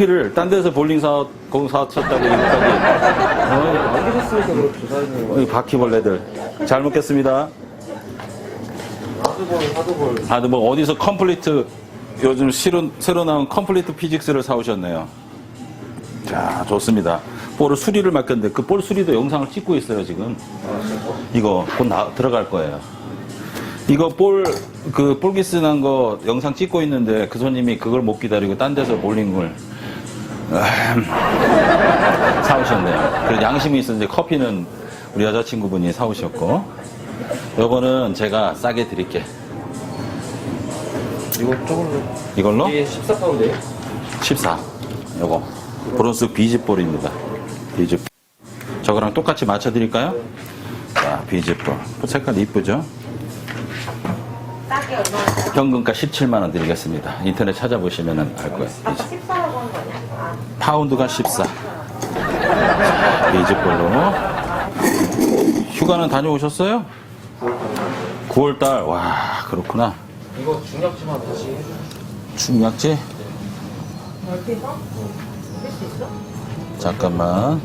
커피를 딴 데서 볼링 공 사쳤다고 여기까지. 여기 샀으니까 그렇죠, 사장님. 바퀴벌레들. 잘 먹겠습니다. 하드볼. 하드볼 어디서 컴플리트 요즘 새로 나온 컴플리트 피직스를 사오셨네요. 자, 좋습니다. 볼을 수리를 맡겼는데 그 볼 수리도 영상을 찍고 있어요, 지금. 이거 곧 들어갈 거예요. 이거 볼기스 난 거 영상 찍고 있는데 그 손님이 그걸 못 기다리고 딴 데서 볼링을 사오셨네요. 그래서 양심이 있었는데 커피는 우리 여자친구분이 사오셨고, 요거는 제가 싸게 드릴게. 이거 저걸로. 이걸로? 이게 14파운드예요? 14. 요거. 브론스 비즈볼입니다. 비즈볼. 저거랑 똑같이 맞춰드릴까요? 자, 비즈볼. 색깔 이쁘죠? 싸게 얼마나? 현금가 17만원 드리겠습니다. 인터넷 찾아보시면 알 거예요. 아까 14라고 한 거 아니야? 아, 파운드가 14. 자, 비즈볼로. 휴가는 다녀오셨어요? 9월달. 와, 그렇구나. 이거 중약지만 다시 해주세요. 중약지? 넓혀서? 할 수 있어? 잠깐만.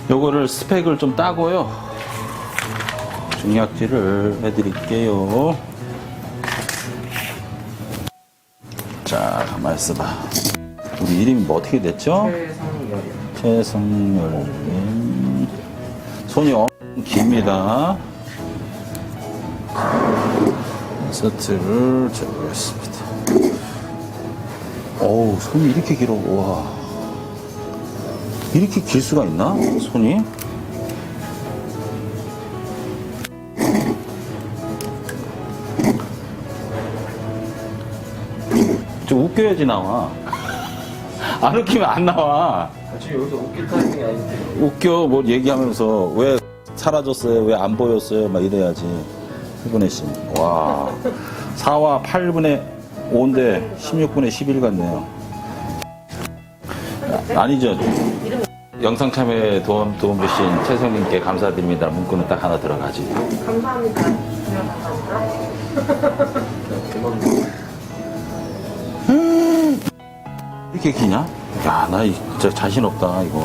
요거를 스펙을 좀 따고요. 중약지를 해드릴게요. 자, 가만 있어봐. 우리 이름이 뭐 어떻게 됐죠? 최상열이요. 최성열님. 손이 엄청 깁니다. 인서트를 제거했습니다. 어우, 손이 이렇게 길어. 와. 이렇게 길 수가 있나? 손이? 좀 웃겨야지 나와. 안 웃기면 안 나와. 지금 여기서 웃길 타이밍이 아닌데. 웃겨, 뭐 얘기하면서 왜 사라졌어요? 왜 안 보였어요? 막 이래야지. 1분의 10. 와. 4와 8분의 5인데 16분의 11 같네요. 아니죠. 영상 참여에 도움 주신 최성님께 감사드립니다. 문구는 딱 하나 들어가지. 감사합니다. 감사합니다. 이렇게 기냐? 야, 나 진짜 자신 없다, 이거.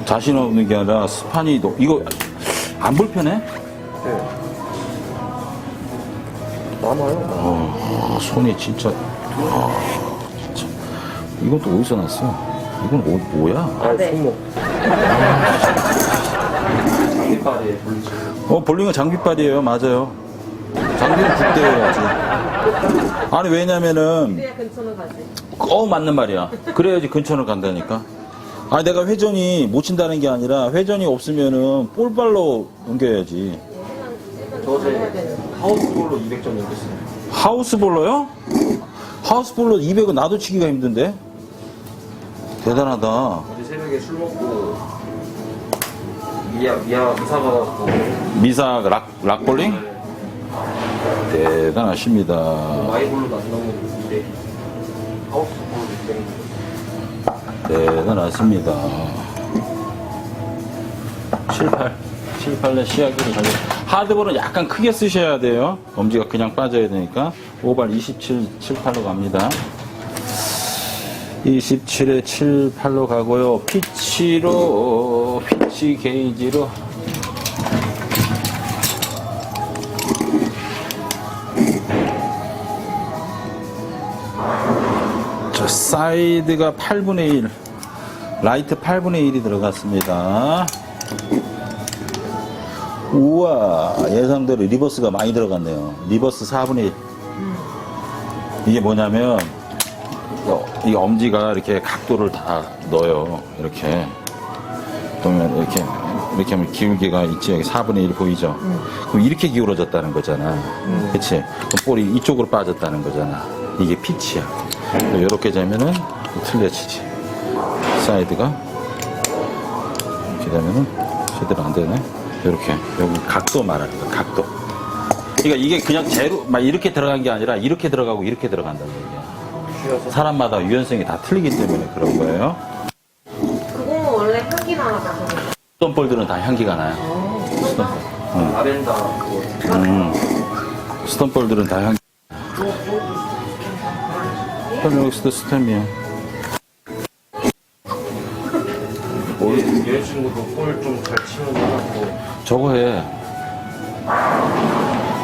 자신 없는 게 아니라 스판이, 이거 안 불편해? 네. 남아요. 손이 진짜, 진짜. 이건 또 어디서 났어? 이건 뭐야? 아, 네. 손목. 장비빨에 돌리죠. 볼링은 장비빨이에요. 맞아요. 장비는 국대여야지. 아니, 왜냐면은, 그래야 근처는 가지. 맞는 말이야. 그래야지 근처를 간다니까. 아, 내가 회전이 못 친다는 게 아니라 회전이 없으면은 볼발로 옮겨야지. 저 어제 하우스볼로 200점 넘겼어요. 하우스볼러요? 하우스볼러 200은 나도 치기가 힘든데? 대단하다. 어제 새벽에 술 먹고 미사 가갖고 미사 락볼링? 대단하십니다. 마이볼로도 안 나오고 200. 하우스볼로 200. 대단하십니다. 7, 8내 시야기를 가지고. 하드볼은 약간 크게 쓰셔야 돼요. 엄지가 그냥 빠져야 되니까. 오발 27, 7, 8로 갑니다. 27에 7, 8로 가고요. 피치 게이지로. 저 사이드가 8분의 1. 라이트 8분의 1이 들어갔습니다. 우와, 예상대로 리버스가 많이 들어갔네요. 리버스 4분의 1. 이게 뭐냐면, 이 엄지가 이렇게 각도를 다 넣어요. 이렇게. 그러면 이렇게 하면 기울기가 있지. 여기 4분의 1 보이죠? 그럼 이렇게 기울어졌다는 거잖아. 그치? 그럼 볼이 이쪽으로 빠졌다는 거잖아. 이게 피치야. 이렇게 되면은 틀려지지. 사이드가. 이렇게 되면은 제대로 안 되네. 이렇게. 여기 각도 말하는 거야, 각도. 그러니까 이게 그냥 막 이렇게 들어간 게 아니라 이렇게 들어가고 이렇게 들어간다는 얘기야. 사람마다 유연성이 다 틀리기 때문에 그런 거예요. 그거 원래 향기나 나서. 어떤 볼들은 다 향기가 나요. 어, 라벤더 그거. 스톤볼들은 다 향. 펠릭스도 스템이야. 여자친구도 볼 좀 잘 치면 하고. 저거 해.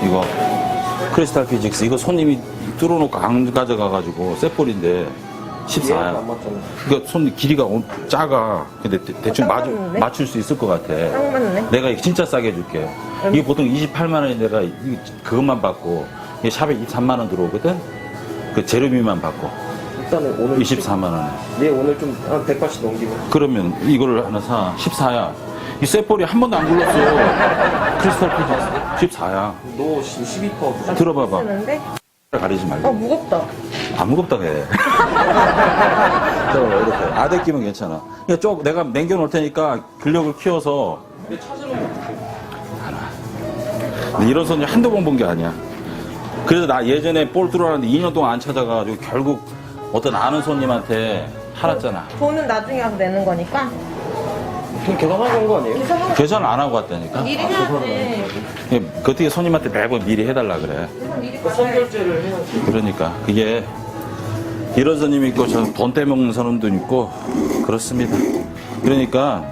이거 크리스탈 피직스 이거 손님이 뚫어놓고 안 가져가가지고 쇠볼인데 14야. 안 맞잖아. 그러니까 손 길이가 작아. 근데 대충 딱 맞출 수 있을 것 같아. 딱 맞네. 내가 이거 진짜 싸게 해줄게. 이게 보통 28만 원에 내가 그것만 받고 이게 샵에 23만 원 들어오거든. 그 재료비만 받고 일단은 오늘 24만 원에. 네 오늘 좀 한 100바씩 넘기고. 그러면 이거를 하나 사. 14야. 이 쇠볼이 한 번도 안 굴렀어. 크리스탈 피직스 14야. 너 12%. 들어봐봐. 쓰는데? 가리지 말고. 무겁다. 안 무겁다 해. 저거 이렇게 아대 끼면 괜찮아. 그러니까 쭉 내가 남겨놓을 테니까 근력을 키워서. 근데 찾으면 어떡해. 근데 이런 손이 한두 번 본 게 아니야. 그래서 나 예전에 볼 들어왔는데 2년 동안 안 찾아가지고 결국 어떤 아는 손님한테 팔았잖아. 돈은 나중에 와서 내는 거니까. 그럼 계산하는 거 아니에요? 계산하고 계산을 안 하고 왔다니까. 미리 해야지. 그 어떻게 손님한테 매번 미리 해달라 그래. 계산 미리 그러니까 선결제를 해야지. 그러니까 그게 이런 손님이 있고 저 돈 떼먹는 손님도 있고 그렇습니다. 그러니까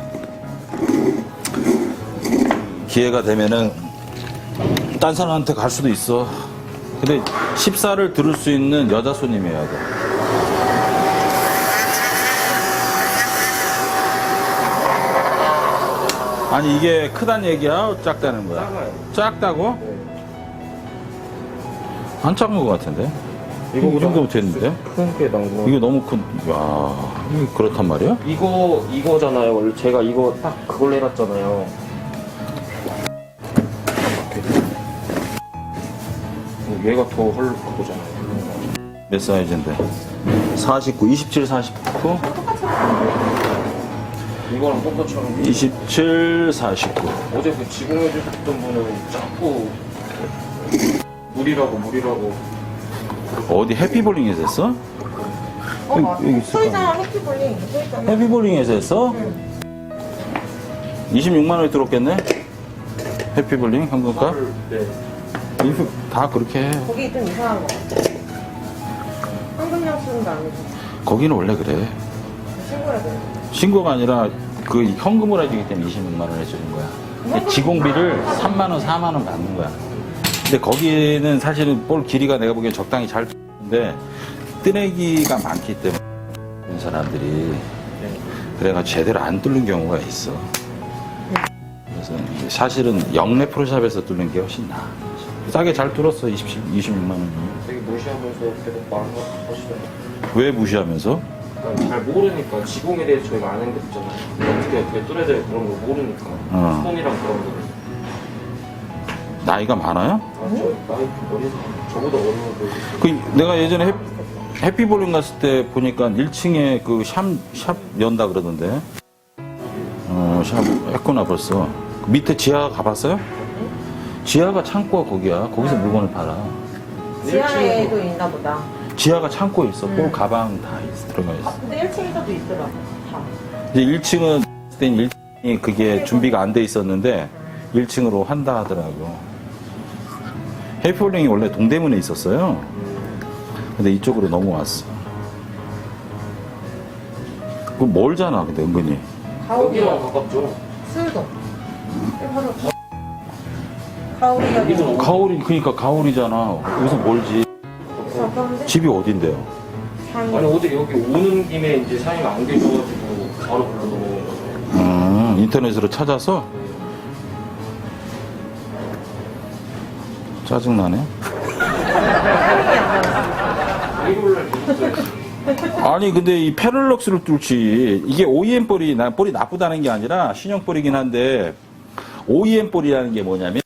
기회가 되면은 딴 사람한테 갈 수도 있어. 근데 14를 들을 수 있는 여자 손님이어야 돼. 아니 이게 크단 얘기야? 작다는 거야? 작아요. 작다고? 네. 안 작은 것 같은데? 이거 이 정도 됐는데? 큰게 나온 거. 이거 너무 큰, 야, 이거 그렇단 말이야? 이거잖아요. 원래 제가 이거 딱 그걸로 해놨잖아요. 얘가 더 그거잖아요. 몇 사이즈인데? 49, 27, 49? 이거랑 똑같처럼. 27, 49. 어제 그 지공해주셨던 분은 자꾸 물이라고. 어디 해피볼링에서 했어? 여기 있을 소이잖아, 해피볼링. 소이잖아. 해피볼링에서 했어? 26만 원이 들었겠네? 해피볼링 현금값? 네. 이거 다 그렇게 해. 거기 좀 이상한 거 같아. 황금량 쓰는 거 아니고. 거기는 원래 그래. 신고해야 돼. 신고가 아니라 그 현금으로 해주기 때문에 26만 원 해주는 거야. 지공비를 3만 원, 4만 원 받는 거야. 근데 거기는 사실은 볼 길이가 내가 보기엔 적당히 잘 뚫는데 뜨내기가 많기 때문에 그런 사람들이 그래가지고 제대로 안 뚫는 경우가 있어. 그래서 이제 사실은 영내 프로샵에서 뚫는 게 훨씬 나아. 싸게 잘 뚫었어, 26만 원이. 되게 무시하면서 계속 말하시더라고요. 왜 무시하면서? 그러니까 잘 모르니까 지공에 대해서 저희가 아는 게 없잖아요. 어떻게 뚫어야 돼 그런 거 모르니까. 손이랑 그런 거. 나이가 많아요? 아, 저 나이 어린 저보다 어린 거. 그 내가 예전에 해피볼링 갔을 때 보니까 1층에 그 샵 연다 그러던데. 샵 했구나 벌써. 밑에 지하 가봤어요? 지하가 창고가 거기야. 거기서 물건을 팔아. 지하에도 있나 보다. 지하가 창고에 있어. 볼 가방 다 들어가 있어. 근데 1층에서도 있더라. 다. 이제 1층은 그때 1층이 그게 준비가 안 돼 있었는데 1층으로 한다 하더라고. 해피볼링이 원래 동대문에 있었어요. 근데 이쪽으로 넘어왔어. 그거 멀잖아, 근데 은근히. 여기랑 가깝죠. 수유동. 가오리 가오리, 그러니까 가오리잖아. 여기서 멀지. 가까운데? 집이 어딘데요? 아니 어제 여기 오는 김에 이제 사장님 안 계셔가지고 바로 불러 넘어온 거죠. 인터넷으로 찾아서? 짜증나네. 아이돌을 아니, 근데 이 패럴럭스를 뚫지. 이게 OEM 볼이, 볼이 나쁘다는 게 아니라 신형 볼이긴 한데, OEM 볼이라는 게 뭐냐면,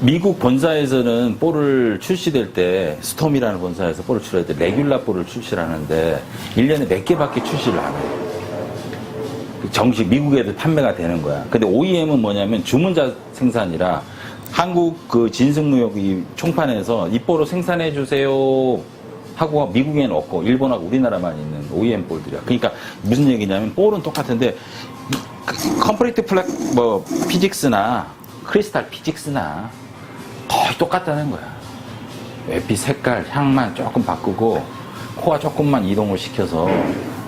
미국 본사에서는 볼을 출시될 때, 스톰이라는 본사에서 볼을 출시할 때, 레귤라 볼을 출시를 하는데, 1년에 몇 개밖에 출시를 안 해요. 정식 미국에도 판매가 되는 거야. 근데 OEM은 뭐냐면 주문자 생산이라, 한국 그 진승무역 이 총판에서 이 볼을 생산해 주세요 하고 미국에는 없고 일본하고 우리나라만 있는 OEM 볼들이야. 그러니까 무슨 얘기냐면 볼은 똑같은데 컴플리트 플렉 뭐 피직스나 크리스탈 피직스나 거의 똑같다는 거야. 외피 색깔, 향만 조금 바꾸고 코어 조금만 이동을 시켜서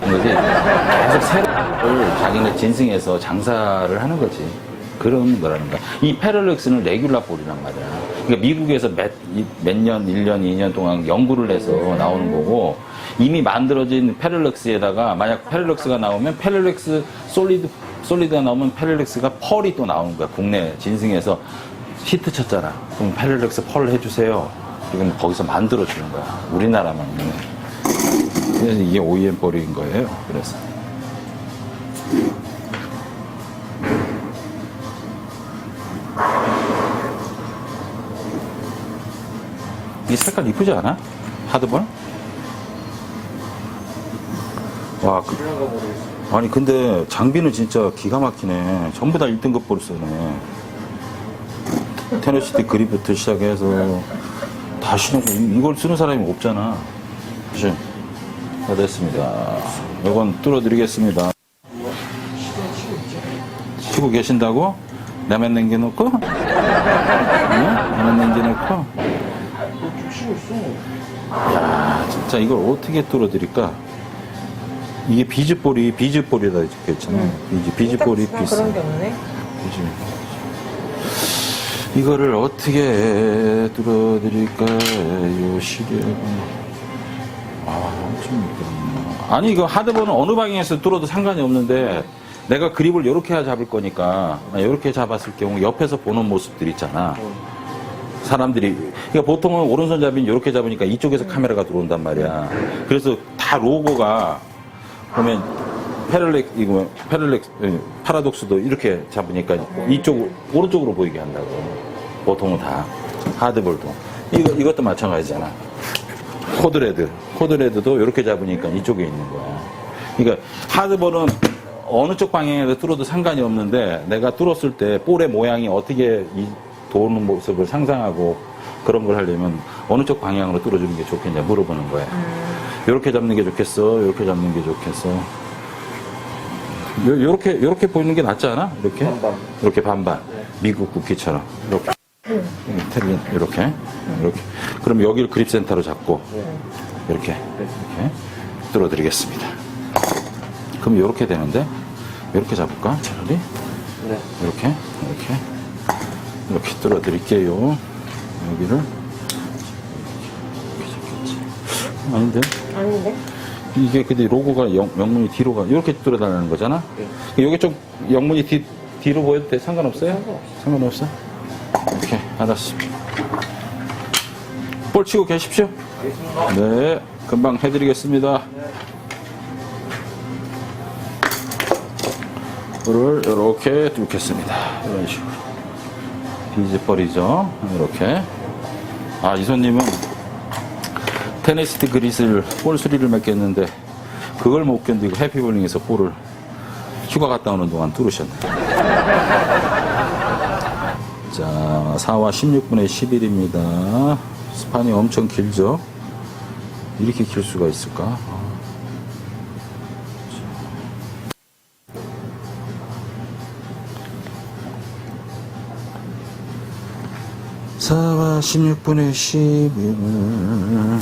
이제 계속 새로운 자기네 진승에서 장사를 하는 거지. 그런 거라는 거야. 이 패럴렉스는 레귤라 볼이란 말이야. 그러니까 미국에서 몇 년, 1년, 2년 동안 연구를 해서 나오는 거고, 이미 만들어진 패럴렉스에다가 만약 패럴렉스가 나오면 패럴렉스 솔리드가 나오면 패럴렉스가 펄이 또 나오는 거야. 국내 진승에서 히트 쳤잖아. 그럼 패럴렉스 펄 해주세요. 지금 거기서 만들어주는 거야. 우리나라만. 그래서 이게 OEM 펄인 거예요. 그래서. 이 색깔 이쁘지 않아? 하드볼? 와, 그런가 모르겠어요. 아니 근데 장비는 진짜 기가 막히네. 전부 다 1등급 볼 쓰네. 테너시티 그립부터 시작해서 다 신용 이걸 쓰는 사람이 없잖아. 그치? 다 됐습니다. 이건 뚫어드리겠습니다. 치고 계신다고? 라면 남겨놓고? 응? 라면 남겨놓고? 좀 치고 있어. 야, 진짜 이걸 어떻게 뚫어드릴까? 이게 비즈볼이다 이렇게 있잖아. 비즈볼이 딱 비싸. 그런 게 없네. 이거를 어떻게 뚫어드릴까요? 시력은. 엄청 미끄럽네. 아니, 이거 하드볼은 어느 방향에서 뚫어도 상관이 없는데, 내가 그립을 이렇게 잡을 거니까, 이렇게 잡았을 경우 옆에서 보는 모습들 있잖아. 사람들이, 그러니까 보통은 오른손잡이는 이렇게 잡으니까 이쪽에서 카메라가 들어온단 말이야. 그래서 다 로고가, 보면, 파라독스도 이렇게 잡으니까 이쪽, 오른쪽으로 보이게 한다고. 보통은 다. 하드볼도. 이것도 마찬가지잖아. 코드레드도 이렇게 잡으니까 이쪽에 있는 거야. 그러니까 하드볼은 어느 쪽 방향에서 뚫어도 상관이 없는데 내가 뚫었을 때 볼의 모양이 어떻게 도는 모습을 상상하고 그런 걸 하려면 어느 쪽 방향으로 뚫어주는 게 좋겠냐 물어보는 거야. 이렇게 잡는 게 좋겠어? 이렇게 잡는 게 좋겠어? 요렇게 보이는 게 낫지 않아? 이렇게? 반반. 이렇게 반반. 미국 국기처럼. 이렇게. 이렇게. 그럼 여기를 그립센터로 잡고, 이렇게 뚫어드리겠습니다. 그럼 이렇게 되는데, 이렇게 잡을까? 차라리? 네. 이렇게 뚫어드릴게요. 여기를. 아닌데? 아닌데? 이게 근데 로고가 영문이 뒤로 가 이렇게 뚫어달라는 거잖아. 여기 좀 영문이 뒤로 보여도 돼? 상관없어요? 상관없어. 오케이, 알았습니다. 볼 치고 계십시오. 알겠습니다. 네, 금방 해드리겠습니다. 볼을 이렇게 뚫겠습니다. 이런 식으로. 비즈볼이죠. 이렇게. 아, 이 손님은 테네시티 그릿을 볼 수리를 맡겼는데 그걸 못 견디고 해피볼링에서 볼을 휴가 갔다 오는 동안 뚫으셨네. 자, 4와 16분의 11입니다. 스판이 엄청 길죠? 이렇게 길 수가 있을까? 4와 16분의 11.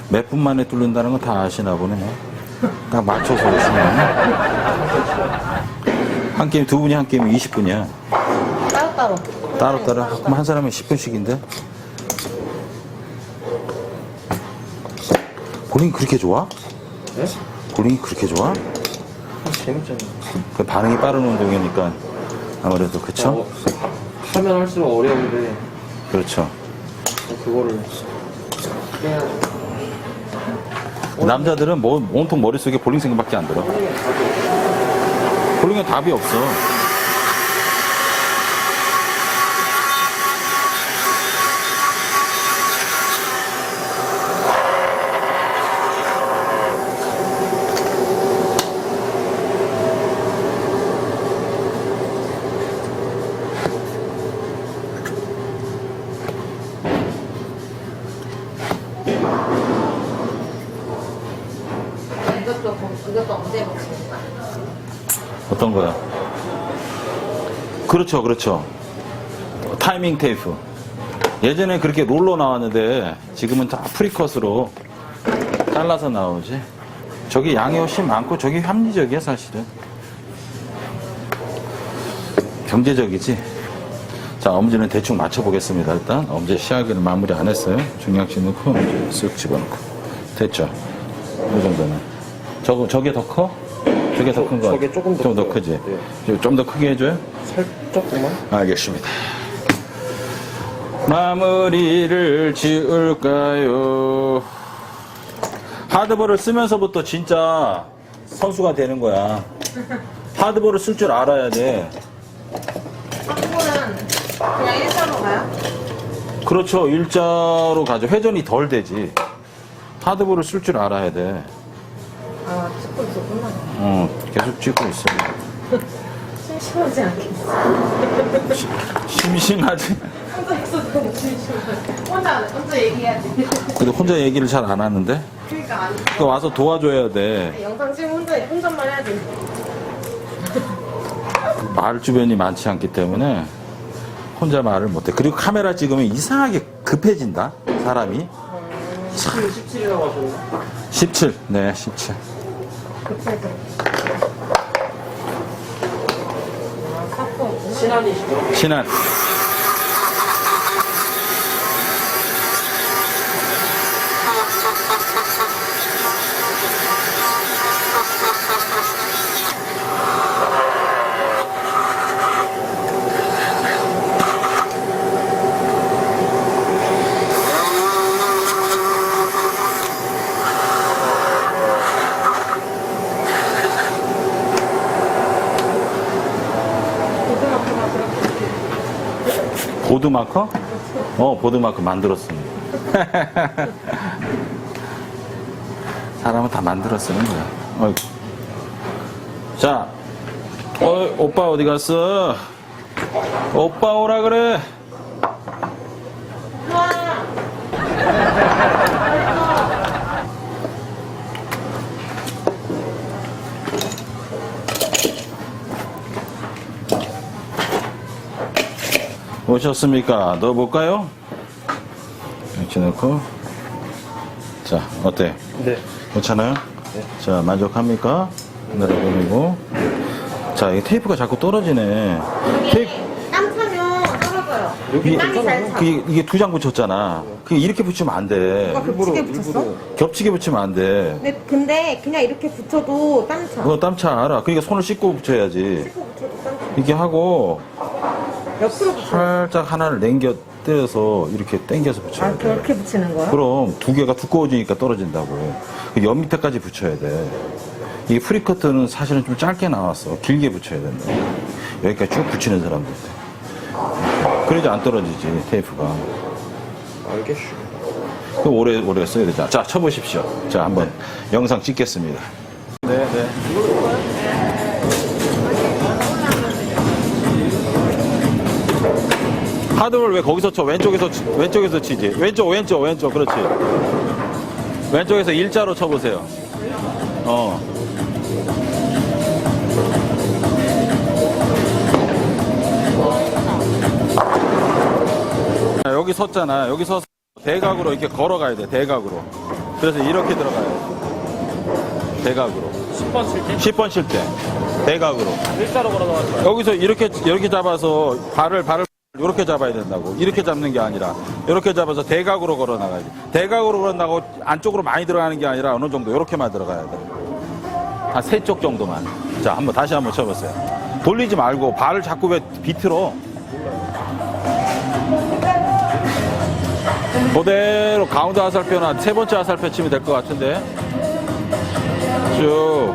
몇 분 만에 뚫는다는 건 다 아시나 보네. 딱 맞춰서 오시네. 한 게임, 두 분이 한 게임 20분이야. 따로따로. 따로따로. 그럼 한 사람이 10분씩인데? 볼링이 그렇게 좋아? 네? 볼링이 그렇게 좋아? 재밌잖아요. 그 반응이 빠른 운동이니까 아무래도 그쵸? 하면 할수록 어려운데 그렇죠. 그거를 해야죠. 남자들은 뭐 온통 머릿속에 볼링 생각밖에 안 들어. 볼링은 답이 없어. 이것도 언제 먹습니까? 어떤 거야? 그렇죠, 그렇죠. 타이밍 테이프. 예전에 그렇게 롤러 나왔는데 지금은 다 프리컷으로 잘라서 나오지. 저기 양이 훨씬 많고 저기 합리적이야 사실은. 경제적이지. 자, 엄지는 대충 맞춰보겠습니다. 일단 엄지 시야기를 마무리 안 했어요. 중량치 넣고 쓱 집어넣고 됐죠. 이 정도는. 저게 더 커? 저게 더 큰 거? 저게 조금 더 좀 더 커요. 크지? 네. 좀 더 크게 해줘요? 살짝만. 알겠습니다. 마무리를 지을까요? 하드볼을 쓰면서부터 진짜 선수가 되는 거야. 하드볼을 쓸 줄 알아야 돼. 한국은 그냥 일자로 가요? 그렇죠. 일자로 가죠. 회전이 덜 되지. 하드볼을 쓸 줄 알아야 돼. 아, 찍고 있었구나. 계속 찍고 있어. 심심하지 않겠어. 심심하지? 혼자 있어도 심심하지. 혼자 얘기해야지. 근데 혼자 얘기를 잘 안 하는데? 그러니까 안 그 와서 도와줘야 돼. 영상 찍으면 혼잣말 해야 돼. 말 주변이 많지 않기 때문에 혼자 말을 못해. 그리고 카메라 찍으면 이상하게 급해진다, 사람이. 17이라고 하셨나? 17. 네, 17. 급해서. 아, 사포. 신한이시죠? 신한. 보드마커? 보드마커 만들었습니다. 사람은 다 만들어 쓰는 거야. 어이구. 자, 오빠 어디 갔어? 오빠 오라 그래. 오셨습니까? 넣어볼까요? 이렇게 넣고. 자, 어때? 네. 괜찮아요? 네. 자, 만족합니까? 내려보내고. 자, 이 테이프가 자꾸 떨어지네. 테이프, 땀 차면 떨어져요. 이게, 땀이 잘 차. 이게 두 장 붙였잖아. 그게 이렇게 붙이면 안 돼. 누가 겹치게 붙였어? 겹치게 붙이면 안 돼. 근데 그냥 이렇게 붙여도 땀 차. 그거 땀차 알아. 그러니까 손을 씻고 붙여야지. 씻고 붙여도 땀 차. 이렇게 하고, 옆으로 붙여. 살짝 하나를 떼어서 이렇게 당겨서 붙여야 아, 돼. 그렇게 붙이는 거야? 그럼 두 개가 두꺼워지니까 떨어진다고. 옆 밑에까지 붙여야 돼. 이 프리커트는 사실은 좀 짧게 나왔어. 길게 붙여야 된다. 여기까지 쭉 붙이는 사람들. 그래야지 안 떨어지지, 테이프가. 알겠슈. 그 오래 써야 되잖아. 자, 쳐보십시오. 자, 한번 영상 찍겠습니다. 네, 네. 하드볼 왜 거기서 쳐? 왼쪽에서 치지. 왼쪽. 그렇지. 왼쪽에서 일자로 쳐보세요. 여기 섰잖아. 여기 서서 대각으로 이렇게 걸어가야 돼. 대각으로. 그래서 이렇게 들어가요. 대각으로. 10번 칠 때? 10번 칠 때. 대각으로. 일자로 걸어가지고. 여기서 이렇게 잡아서 발을 이렇게 잡아야 된다고. 이렇게 잡는 게 아니라 이렇게 잡아서 대각으로 걸어 나가야지. 대각으로 걸어 나가고 안쪽으로 많이 들어가는 게 아니라 어느 정도 이렇게만 들어가야 돼. 한 3쪽 정도만. 자, 다시 한번 쳐보세요. 돌리지 말고 발을 자꾸 왜 비틀어. 그대로 가운데 화살표나 3번째 화살표 치면 될 것 같은데. 쭉.